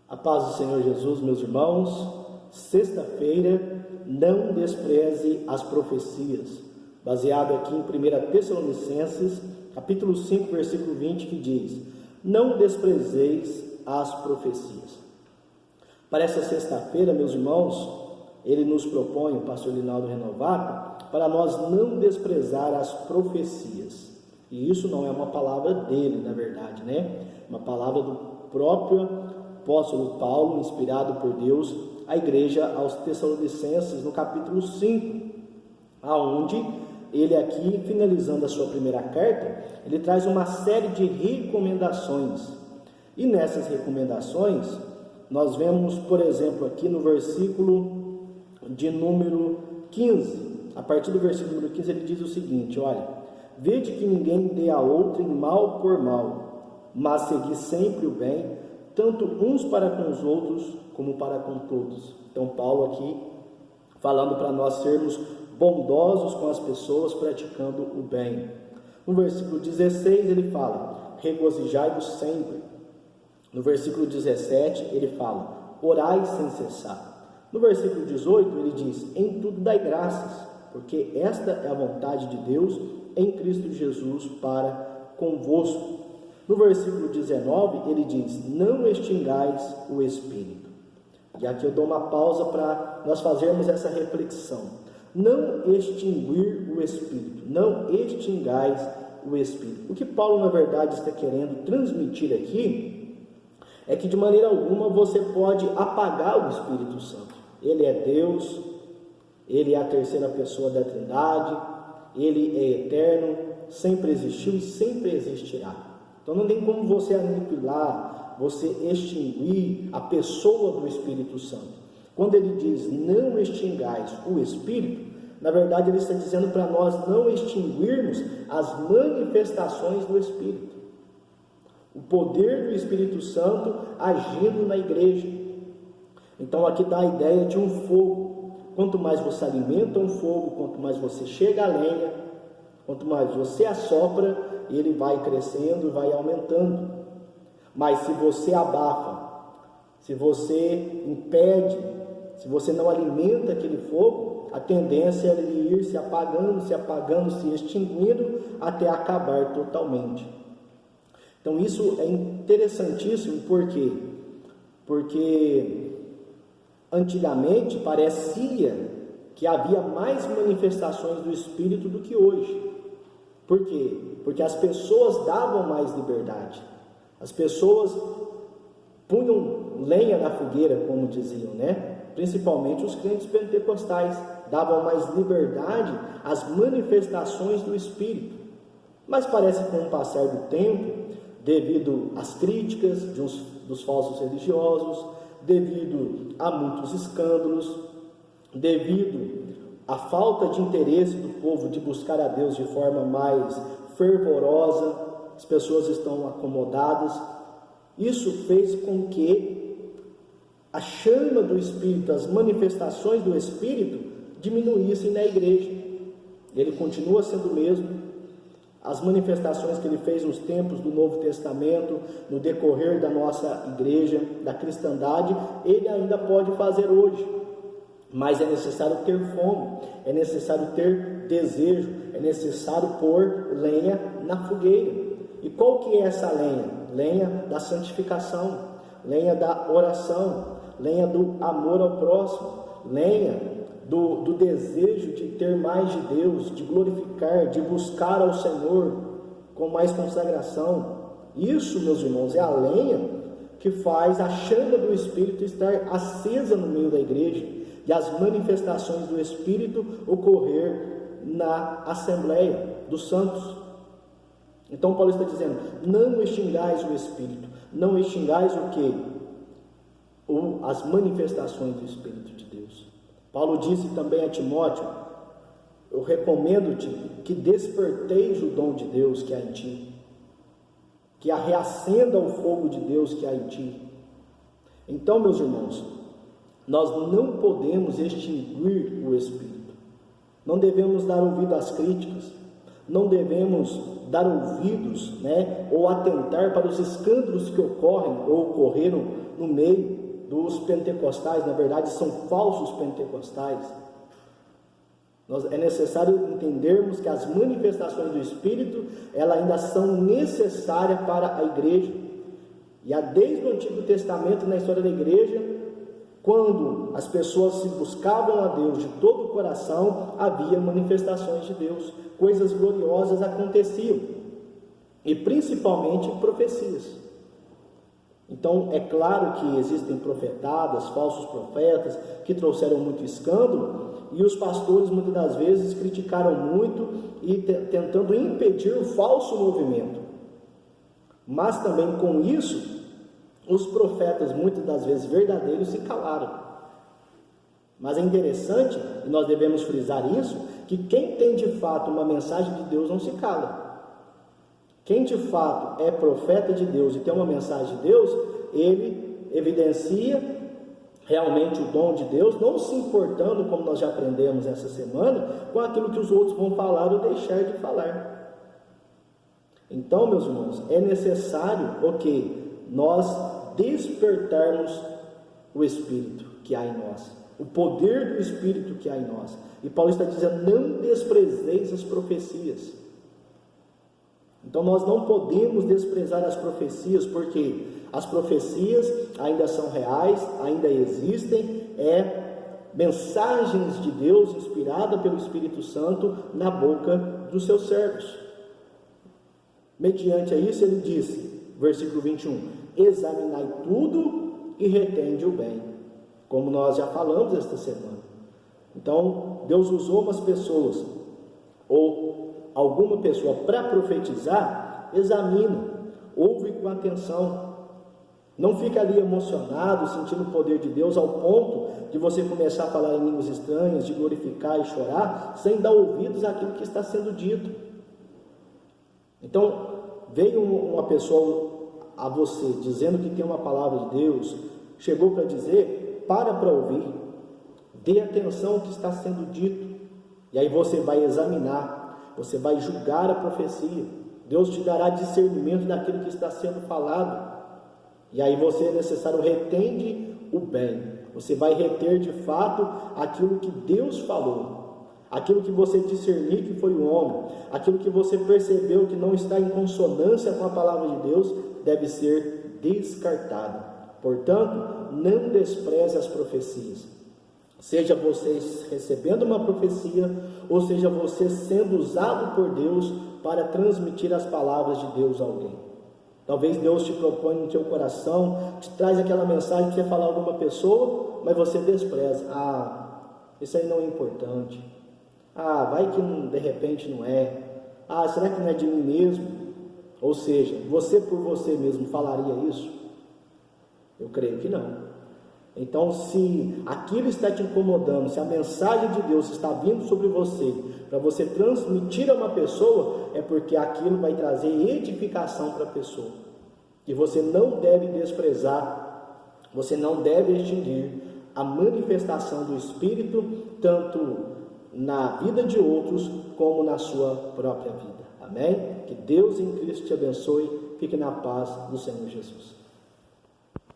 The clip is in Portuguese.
A paz do Senhor Jesus, meus irmãos. Sexta-feira, não despreze as profecias. Baseado aqui em 1 Tessalonicenses, capítulo 5, versículo 20, que diz: não desprezeis as profecias. Para essa sexta-feira, meus irmãos, ele nos propõe, o pastor Linaldo Renovato, para nós não desprezar as profecias. E isso não é uma palavra dele, na verdade, né? Uma palavra do próprio apóstolo Paulo, inspirado por Deus, à igreja aos Tessalonicenses, no capítulo 5, aonde ele aqui, finalizando a sua primeira carta, ele traz uma série de recomendações. E nessas recomendações, nós vemos, por exemplo, aqui no versículo de número 15, a partir do versículo número 15, ele diz o seguinte: olha, vede que ninguém dê a outrem mal por mal, mas segui sempre o bem, tanto uns para com os outros, como para com todos. Então Paulo aqui, falando para nós sermos bondosos com as pessoas, praticando o bem. No versículo 16 ele fala: regozijai-vos sempre. No versículo 17 ele fala: orai sem cessar. No versículo 18 ele diz: em tudo dai graças, porque esta é a vontade de Deus em Cristo Jesus para convosco. No versículo 19 ele diz: não extingais o Espírito. E aqui eu dou uma pausa para nós fazermos essa reflexão. Não extinguir o Espírito, não extingais o Espírito. O que Paulo na verdade está querendo transmitir aqui é que de maneira alguma você pode apagar o Espírito Santo. Ele é Deus, ele é a terceira pessoa da Trindade, ele é eterno, sempre existiu e sempre existirá. Então não tem como você aniquilar, você extinguir a pessoa do Espírito Santo. Quando ele diz não extingais o Espírito, na verdade ele está dizendo para nós não extinguirmos as manifestações do Espírito. O poder do Espírito Santo agindo na igreja. Então aqui dá a ideia de um fogo. Quanto mais você alimenta um fogo, quanto mais você chega à lenha, quanto mais você assopra, ele vai crescendo e vai aumentando. Mas se você abafa, se você impede, se você não alimenta aquele fogo, a tendência é ele ir se apagando, se extinguindo, até acabar totalmente. Então isso é interessantíssimo, por quê? Porque antigamente parecia que havia mais manifestações do Espírito do que hoje. Por quê? Porque as pessoas davam mais liberdade. As pessoas punham lenha na fogueira, como diziam, né? Principalmente os crentes pentecostais, davam mais liberdade às manifestações do Espírito. Mas parece que com o passar do tempo, devido às críticas dos falsos religiosos, devido a muitos escândalos, devido à falta de interesse do povo de buscar a Deus de forma mais fervorosa, as pessoas estão acomodadas. Isso fez com que a chama do Espírito, as manifestações do Espírito diminuíssem na igreja. Ele continua sendo o mesmo. As manifestações que ele fez nos tempos do Novo Testamento, no decorrer da nossa igreja, da cristandade, ele ainda pode fazer hoje. Mas é necessário ter fome, é necessário ter desejo, é necessário pôr lenha na fogueira. E qual que é essa lenha? Lenha da santificação, lenha da oração, lenha do amor ao próximo, lenha do desejo de ter mais de Deus, de glorificar, de buscar ao Senhor com mais consagração. Isso, meus irmãos, é a lenha que faz a chama do Espírito estar acesa no meio da igreja e as manifestações do Espírito ocorrer na Assembleia dos Santos. Então Paulo está dizendo: não extingais o Espírito. Não extingais o quê? As manifestações do Espírito de Deus. Paulo disse também a Timóteo: eu recomendo-te que desperteis o dom de Deus que há em ti, que reacenda o fogo de Deus que há em ti. Então, meus irmãos, nós não podemos extinguir o Espírito. Não devemos dar ouvido às críticas. não devemos dar ouvidos, ou atentar para os escândalos que ocorrem ou ocorreram no meio dos pentecostais. Na verdade, são falsos pentecostais. É necessário entendermos que as manifestações do Espírito, elas ainda são necessárias para a igreja. E desde o Antigo Testamento, na história da igreja, quando as pessoas se buscavam a Deus de todo o coração, havia manifestações de Deus, coisas gloriosas aconteciam, e principalmente profecias. Então, é claro que existem profetadas, falsos profetas, que trouxeram muito escândalo, e os pastores muitas das vezes criticaram muito e tentando impedir o falso movimento. Mas também com isso, os profetas, muitas das vezes verdadeiros, se calaram. Mas é interessante, e nós devemos frisar isso, que quem tem de fato uma mensagem de Deus não se cala. Quem de fato é profeta de Deus e tem uma mensagem de Deus, ele evidencia realmente o dom de Deus, não se importando, como nós já aprendemos essa semana, com aquilo que os outros vão falar ou deixar de falar. Então, meus irmãos, é necessário nós despertarmos o Espírito que há em nós, o poder do Espírito que há em nós. E Paulo está dizendo: não desprezeis as profecias. Então nós não podemos desprezar as profecias, porque as profecias ainda são reais, ainda existem, mensagens de Deus inspiradas pelo Espírito Santo na boca dos seus servos. Mediante a isso ele disse, versículo 21, examinai tudo e retende o bem, como nós já falamos esta semana. Então Deus usou umas pessoas, ou alguma pessoa, para profetizar. Examina, ouve com atenção, não fica ali emocionado, sentindo o poder de Deus, ao ponto de você começar a falar em línguas estranhas, de glorificar e chorar, sem dar ouvidos àquilo que está sendo dito. Então, veio uma pessoa a você, dizendo que tem uma palavra de Deus, chegou para dizer, para ouvir, dê atenção ao que está sendo dito, e aí você vai examinar, você vai julgar a profecia, Deus te dará discernimento daquilo que está sendo falado, e aí você é necessário retende o bem, você vai reter de fato aquilo que Deus falou, aquilo que você discernir que foi o homem, aquilo que você percebeu que não está em consonância com a palavra de Deus, deve ser descartado. Portanto, não despreze as profecias, seja você recebendo uma profecia, ou seja você sendo usado por Deus para transmitir as palavras de Deus a alguém. Talvez Deus te propõe no teu coração, te traz aquela mensagem que você falar a alguma pessoa, mas você despreza. Isso aí não é importante. Vai que de repente não é. Será que não é de mim mesmo? Ou seja, você por você mesmo falaria isso? Eu creio que não. Então, se aquilo está te incomodando, se a mensagem de Deus está vindo sobre você, para você transmitir a uma pessoa, é porque aquilo vai trazer edificação para a pessoa. E você não deve desprezar, você não deve extinguir a manifestação do Espírito, tanto na vida de outros, como na sua própria vida. Amém? Que Deus em Cristo te abençoe. Fique na paz do Senhor Jesus.